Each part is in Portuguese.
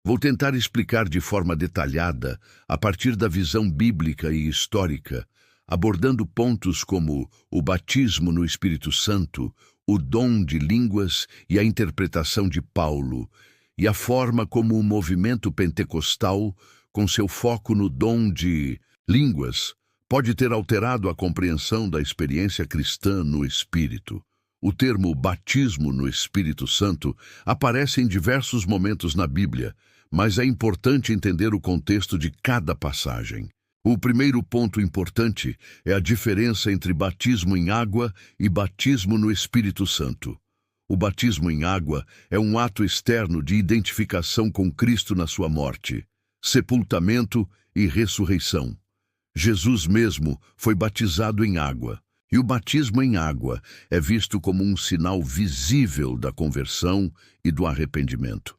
Vou tentar explicar de forma detalhada, a partir da visão bíblica e histórica, abordando pontos como o batismo no Espírito Santo, o dom de línguas e a interpretação de Paulo, e a forma como o movimento pentecostal, com seu foco no dom de línguas, pode ter alterado a compreensão da experiência cristã no Espírito. O termo batismo no Espírito Santo aparece em diversos momentos na Bíblia, mas é importante entender o contexto de cada passagem. O primeiro ponto importante é a diferença entre batismo em água e batismo no Espírito Santo. O batismo em água é um ato externo de identificação com Cristo na sua morte, sepultamento e ressurreição. Jesus mesmo foi batizado em água, e o batismo em água é visto como um sinal visível da conversão e do arrependimento.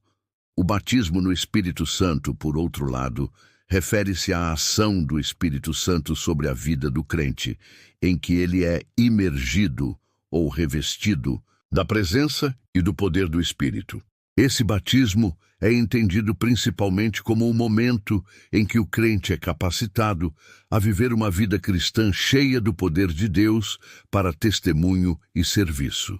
O batismo no Espírito Santo, por outro lado, refere-se à ação do Espírito Santo sobre a vida do crente, em que ele é imergido ou revestido da presença e do poder do Espírito. Esse batismo é entendido principalmente como o momento em que o crente é capacitado a viver uma vida cristã cheia do poder de Deus para testemunho e serviço.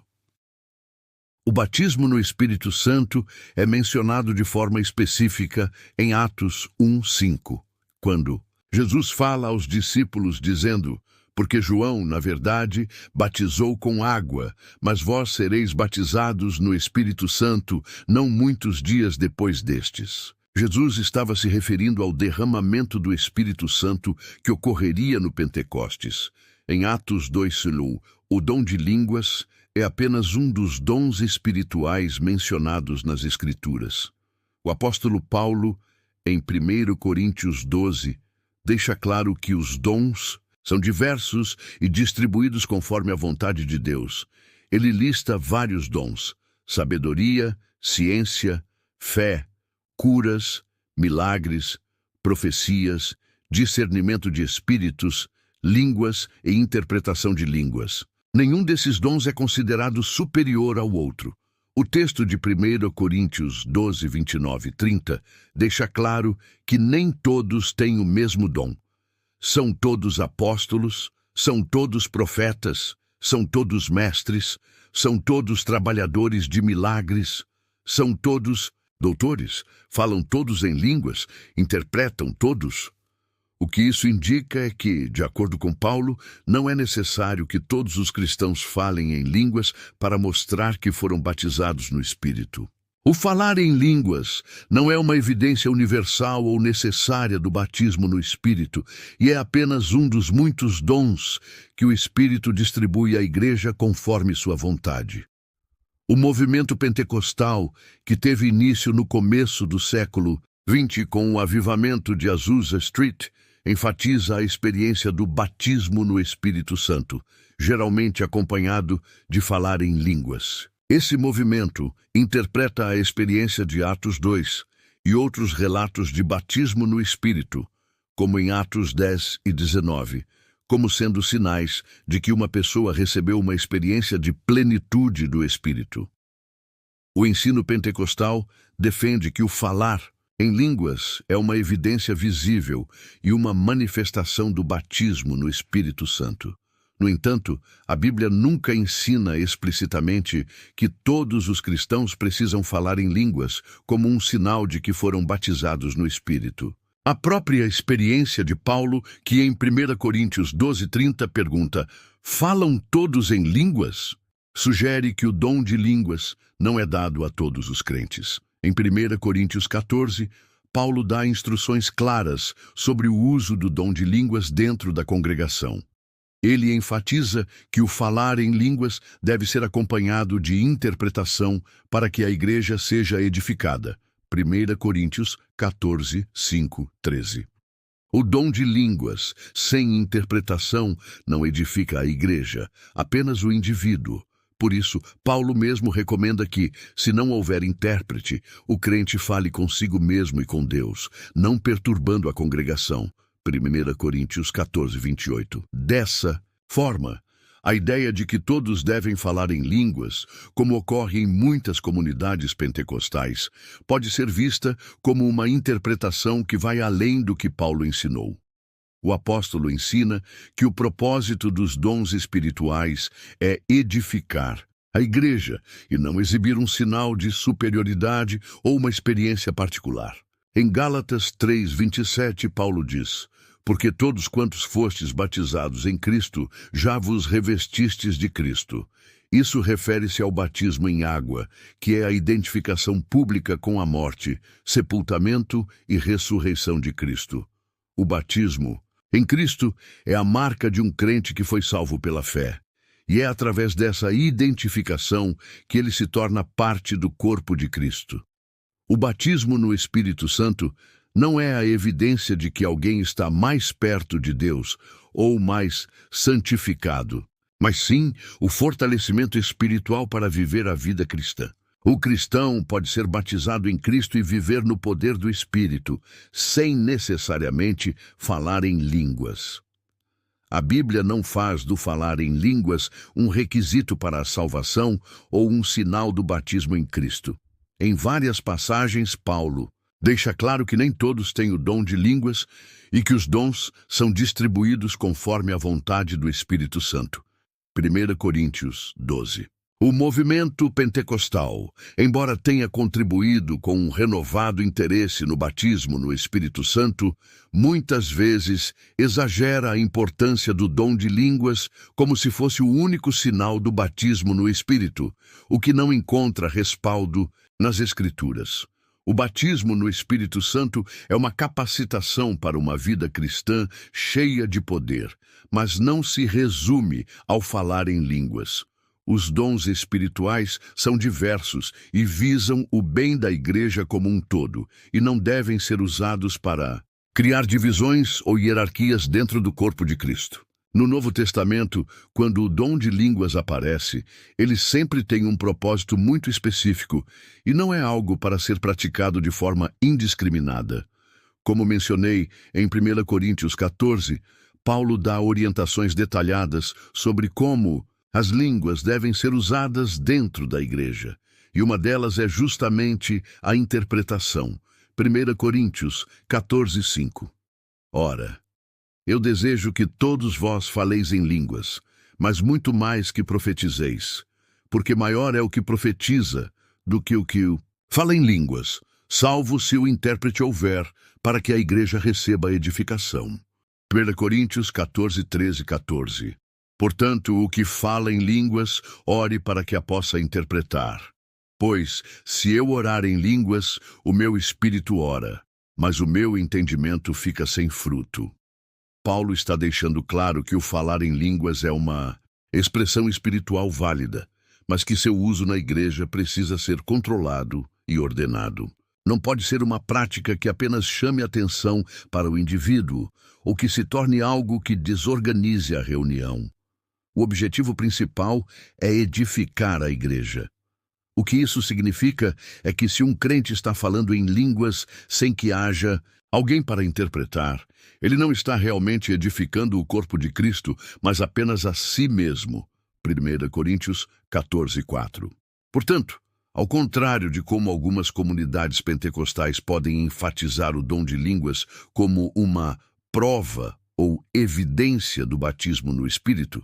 O batismo no Espírito Santo é mencionado de forma específica em Atos 1:5, quando Jesus fala aos discípulos dizendo: porque João, na verdade, batizou com água, mas vós sereis batizados no Espírito Santo não muitos dias depois destes. Jesus estava se referindo ao derramamento do Espírito Santo que ocorreria no Pentecostes. Em Atos 2:1, o dom de línguas é apenas um dos dons espirituais mencionados nas Escrituras. O apóstolo Paulo, em 1 Coríntios 12, deixa claro que os dons são diversos e distribuídos conforme a vontade de Deus. Ele lista vários dons: sabedoria, ciência, fé, curas, milagres, profecias, discernimento de espíritos, línguas e interpretação de línguas. Nenhum desses dons é considerado superior ao outro. O texto de 1 Coríntios 12, 29 e 30 deixa claro que nem todos têm o mesmo dom. São todos apóstolos, são todos profetas, são todos mestres, são todos trabalhadores de milagres, são todos doutores, falam todos em línguas, interpretam todos. O que isso indica é que, de acordo com Paulo, não é necessário que todos os cristãos falem em línguas para mostrar que foram batizados no Espírito. O falar em línguas não é uma evidência universal ou necessária do batismo no Espírito, e é apenas um dos muitos dons que o Espírito distribui à Igreja conforme sua vontade. O movimento pentecostal, que teve início no começo do século XX com o avivamento de Azusa Street, enfatiza a experiência do batismo no Espírito Santo, geralmente acompanhado de falar em línguas. Esse movimento interpreta a experiência de Atos 2 e outros relatos de batismo no Espírito, como em Atos 10 e 19, como sendo sinais de que uma pessoa recebeu uma experiência de plenitude do Espírito. O ensino pentecostal defende que o falar em línguas é uma evidência visível e uma manifestação do batismo no Espírito Santo. No entanto, a Bíblia nunca ensina explicitamente que todos os cristãos precisam falar em línguas como um sinal de que foram batizados no Espírito. A própria experiência de Paulo, que em 1 Coríntios 12:30 pergunta: falam todos em línguas? Sugere que o dom de línguas não é dado a todos os crentes. Em 1 Coríntios 14, Paulo dá instruções claras sobre o uso do dom de línguas dentro da congregação. Ele enfatiza que o falar em línguas deve ser acompanhado de interpretação para que a igreja seja edificada. 1 Coríntios 14, 5, 13. O dom de línguas, sem interpretação, não edifica a igreja, apenas o indivíduo. Por isso, Paulo mesmo recomenda que, se não houver intérprete, o crente fale consigo mesmo e com Deus, não perturbando a congregação. 1 Coríntios 14, 28. Dessa forma, A ideia de que todos devem falar em línguas, como ocorre em muitas comunidades pentecostais, pode ser vista como uma interpretação que vai além do que Paulo ensinou. O apóstolo ensina que o propósito dos dons espirituais é edificar a igreja e não exibir um sinal de superioridade ou uma experiência particular. Em Gálatas 3:27, Paulo diz: porque todos quantos fostes batizados em Cristo, já vos revestistes de Cristo. Isso refere-se ao batismo em água, que é a identificação pública com a morte, sepultamento e ressurreição de Cristo. O batismo em Cristo é a marca de um crente que foi salvo pela fé. E é através dessa identificação que ele se torna parte do corpo de Cristo. O batismo no Espírito Santo não é a evidência de que alguém está mais perto de Deus ou mais santificado, mas sim o fortalecimento espiritual para viver a vida cristã. O cristão pode ser batizado em Cristo e viver no poder do Espírito, sem necessariamente falar em línguas. A Bíblia não faz do falar em línguas um requisito para a salvação ou um sinal do batismo em Cristo. Em várias passagens, Paulo deixa claro que nem todos têm o dom de línguas e que os dons são distribuídos conforme a vontade do Espírito Santo. 1 Coríntios 12. O movimento pentecostal, embora tenha contribuído com um renovado interesse no batismo no Espírito Santo, muitas vezes exagera a importância do dom de línguas como se fosse o único sinal do batismo no Espírito, o que não encontra respaldo nas Escrituras. O batismo no Espírito Santo é uma capacitação para uma vida cristã cheia de poder, mas não se resume ao falar em línguas. Os dons espirituais são diversos e visam o bem da igreja como um todo, e não devem ser usados para criar divisões ou hierarquias dentro do corpo de Cristo. No Novo Testamento, quando o dom de línguas aparece, ele sempre tem um propósito muito específico e não é algo para ser praticado de forma indiscriminada. Como mencionei em 1 Coríntios 14, Paulo dá orientações detalhadas sobre como as línguas devem ser usadas dentro da igreja, e uma delas é justamente a interpretação. 1 Coríntios 14:5. Ora, eu desejo que todos vós faleis em línguas, mas muito mais que profetizeis, porque maior é o que profetiza do que o fala em línguas, salvo se o intérprete houver, para que a igreja receba a edificação. 1 Coríntios 14:13-14. Portanto, o que fala em línguas, ore para que a possa interpretar. Pois, se eu orar em línguas, o meu espírito ora, mas o meu entendimento fica sem fruto. Paulo está deixando claro que o falar em línguas é uma expressão espiritual válida, mas que seu uso na igreja precisa ser controlado e ordenado. Não pode ser uma prática que apenas chame atenção para o indivíduo, ou que se torne algo que desorganize a reunião. O objetivo principal é edificar a igreja. O que isso significa é que se um crente está falando em línguas sem que haja alguém para interpretar, ele não está realmente edificando o corpo de Cristo, mas apenas a si mesmo. 1 Coríntios 14:4. Portanto, ao contrário de como algumas comunidades pentecostais podem enfatizar o dom de línguas como uma prova ou evidência do batismo no Espírito,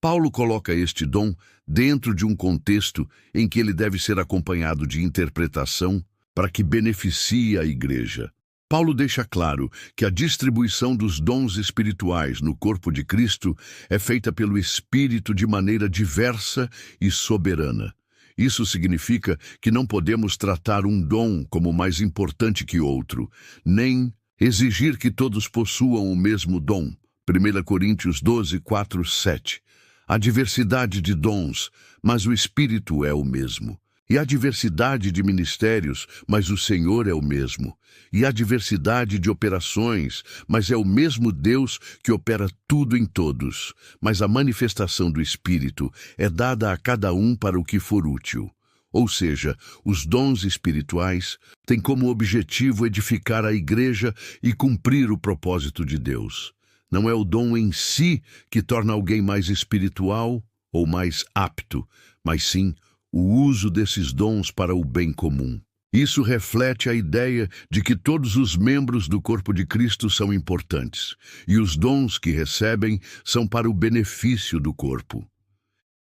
Paulo coloca este dom dentro de um contexto em que ele deve ser acompanhado de interpretação para que beneficie a igreja. Paulo deixa claro que a distribuição dos dons espirituais no corpo de Cristo é feita pelo Espírito de maneira diversa e soberana. Isso significa que não podemos tratar um dom como mais importante que outro, nem exigir que todos possuam o mesmo dom. 1 Coríntios 12:4-7. Há diversidade de dons, mas o Espírito é o mesmo. E há diversidade de ministérios, mas o Senhor é o mesmo. E há diversidade de operações, mas é o mesmo Deus que opera tudo em todos. Mas a manifestação do Espírito é dada a cada um para o que for útil. Ou seja, os dons espirituais têm como objetivo edificar a igreja e cumprir o propósito de Deus. Não é o dom em si que torna alguém mais espiritual ou mais apto, mas sim o uso desses dons para o bem comum. Isso reflete a ideia de que todos os membros do corpo de Cristo são importantes, e os dons que recebem são para o benefício do corpo.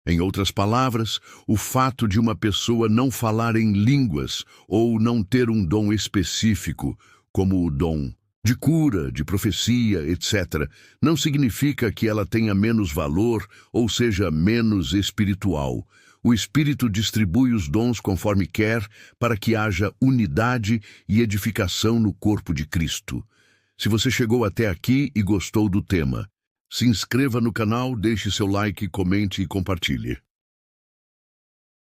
Em outras palavras, o fato de uma pessoa não falar em línguas ou não ter um dom específico, como o dom de cura, de profecia, etc., não significa que ela tenha menos valor ou seja menos espiritual. O Espírito distribui os dons conforme quer para que haja unidade e edificação no corpo de Cristo. Se você chegou até aqui e gostou do tema, se inscreva no canal, deixe seu like, comente e compartilhe.